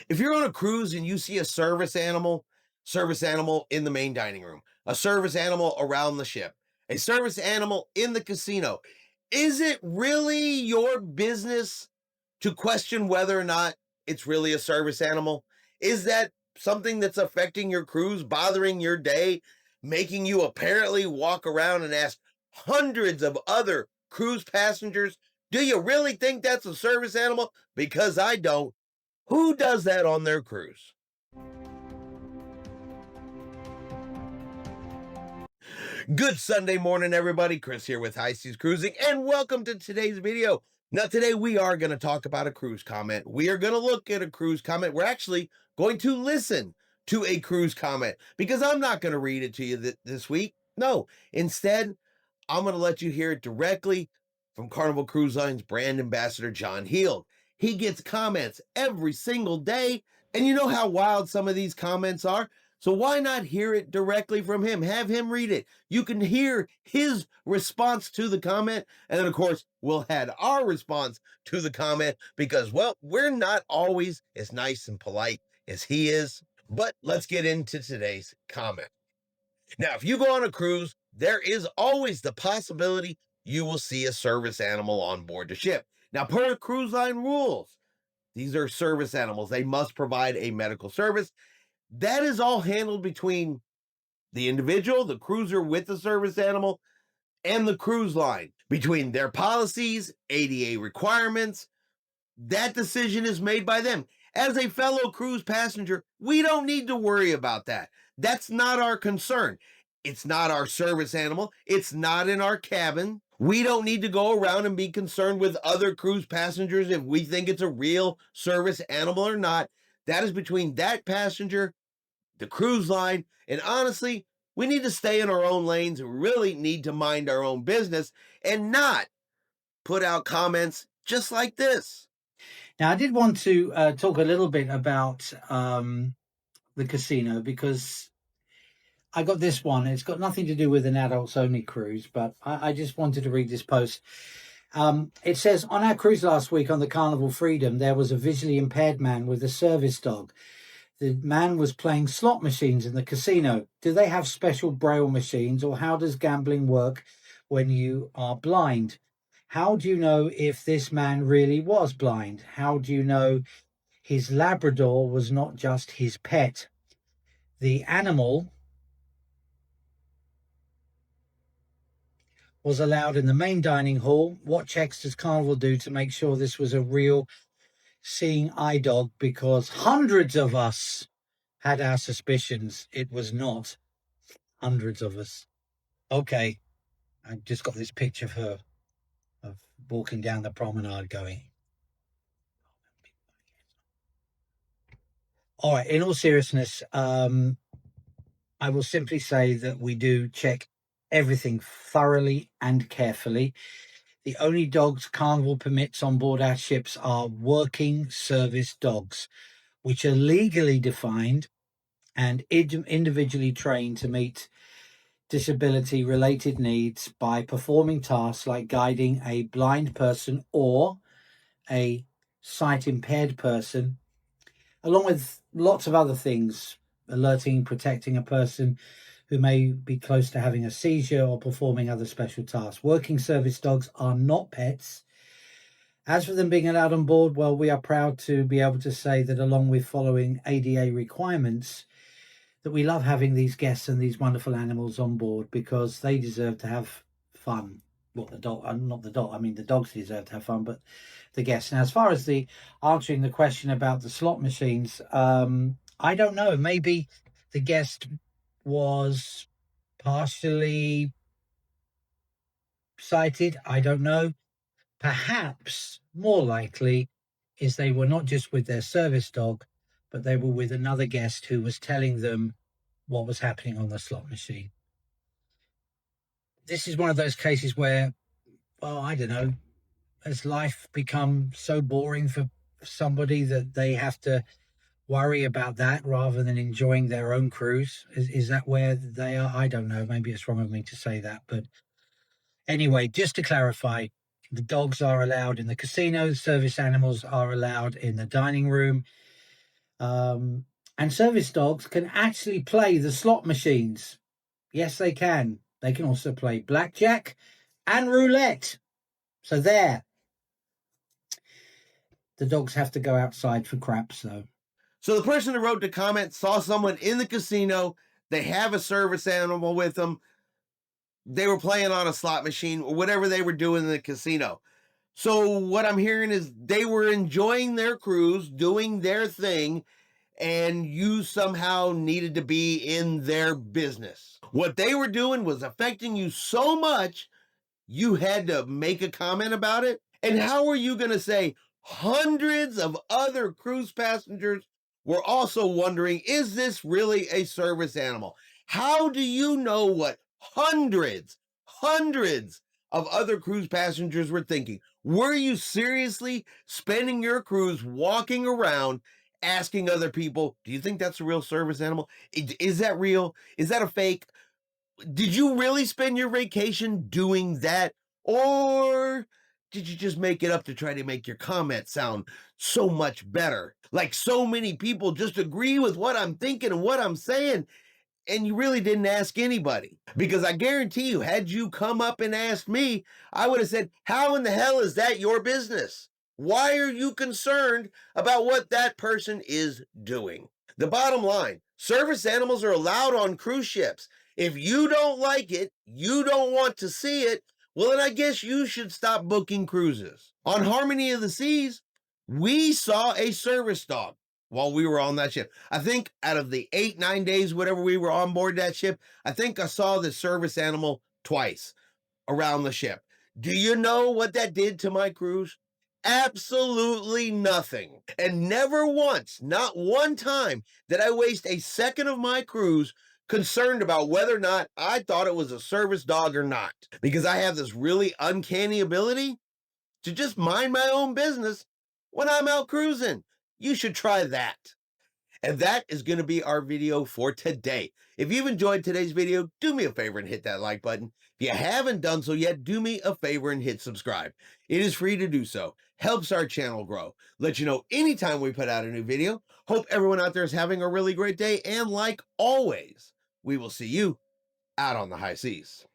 If you're on a cruise and you see a service animal in the main dining room, a service animal around the ship, a service animal in the casino, is it really your business to question whether or not it's really a service animal? Is that something that's affecting your cruise, bothering your day, making you apparently walk around and ask hundreds of other cruise passengers, do you really think that's a service animal? Because I don't. Who does that on their cruise? Good Sunday morning, everybody. Chris here with High Seas Cruising, and welcome to today's video. Now, today we are going to talk about a cruise comment. We are going to look at a cruise comment. We're actually going to listen to a cruise comment because I'm not going to read it to you this week. No, instead, I'm going to let you hear it directly from Carnival Cruise Line's brand ambassador, John Heald. He gets comments every single day, and you know how wild some of these comments are? So why not hear it directly from him? Have him read it. You can hear his response to the comment, and then, of course, we'll add our response to the comment because, well, we're not always as nice and polite as he is. But let's get into today's comment. Now, if you go on a cruise, there is always the possibility you will see a service animal on board the ship. Now, per cruise line rules, these are service animals. They must provide a medical service. That is all handled between the individual, the cruiser with the service animal, and the cruise line. Between their policies, ADA requirements, that decision is made by them. As a fellow cruise passenger, we don't need to worry about that. That's not our concern. It's not our service animal. It's not in our cabin. We don't need to go around and be concerned with other cruise passengers if we think it's a real service animal or not. That is between that passenger, the cruise line, and honestly, we need to stay in our own lanes and really need to mind our own business and not put out comments just like this. Now, I did want to talk a little bit about the casino because I got this one. It's got nothing to do with an adults only cruise, but I just wanted to read this post. It says, on our cruise last week on the Carnival Freedom, there was a visually impaired man with a service dog. The man was playing slot machines in the casino. Do they have special braille machines, or how does gambling work when you are blind? How do you know if this man really was blind? How do you know his Labrador was not just his pet? The animal was allowed in the main dining hall. What checks does Carnival do to make sure this was a real seeing eye dog? Because hundreds of us had our suspicions it was not. Hundreds of us. Okay, I just got this picture of her of walking down the promenade going. All right, in all seriousness, I will simply say that we do check everything thoroughly and carefully. The only dogs Carnival permits on board our ships are working service dogs, which are legally defined and individually trained to meet disability-related needs by performing tasks like guiding a blind person or a sight-impaired person, along with lots of other things, alerting, protecting a person who may be close to having a seizure or performing other special tasks. Working service dogs are not pets. As for them being allowed on board, well, we are proud to be able to say that along with following ADA requirements, that we love having these guests and these wonderful animals on board because they deserve to have fun. Well, the dog, not the dog, I mean, the dogs deserve to have fun, but the guests. Now, as far as the answering the question about the slot machines, I don't know. Maybe the guest was partially sighted. I don't know. Perhaps more likely is they were not just with their service dog, but they were with another guest who was telling them what was happening on the slot machine. This is one of those cases where, well, I don't know, has life become so boring for somebody that they have to worry about that rather than enjoying their own cruise? Is that where they are? I don't know. Maybe it's wrong of me to say that. But anyway, just to clarify, the dogs are allowed in the casino. Service animals are allowed in the dining room. And service dogs can actually play the slot machines. Yes, they can. They can also play blackjack and roulette. So there, the dogs have to go outside for craps, though. So the person who wrote the comment saw someone in the casino. They have a service animal with them. They were playing on a slot machine or whatever they were doing in the casino. So what I'm hearing is they were enjoying their cruise, doing their thing, and you somehow needed to be in their business. What they were doing was affecting you so much, you had to make a comment about it. And how are you going to say hundreds of other cruise passengers were also wondering, is this really a service animal? How do you know what hundreds of other cruise passengers were thinking? Were you seriously spending your cruise walking around asking other people, do you think that's a real service animal? Is that real? Is that a fake? Did you really spend your vacation doing that? Or did you just make it up to try to make your comment sound so much better? Like so many people just agree with what I'm thinking and what I'm saying, and you really didn't ask anybody. Because I guarantee you, had you come up and asked me, I would have said, how in the hell is that your business? Why are you concerned about what that person is doing? The bottom line, service animals are allowed on cruise ships. If you don't like it, you don't want to see it, well, then I guess you should stop booking cruises. On Harmony of the Seas, we saw a service dog while we were on that ship. I think out of the 8-9 days, whatever we were on board that ship, I think I saw the service animal twice around the ship. Do you know what that did to my cruise? Absolutely nothing. And never once, not one time, did I waste a second of my cruise concerned about whether or not I thought it was a service dog or not. Because I have this really uncanny ability to just mind my own business when I'm out cruising. You should try that. And that is going to be our video for today. If you've enjoyed today's video, do me a favor and hit that like button. If you haven't done so yet, do me a favor and hit subscribe. It is free to do so. Helps our channel grow. Let you know anytime we put out a new video. Hope everyone out there is having a really great day. And like always, we will see you out on the high seas.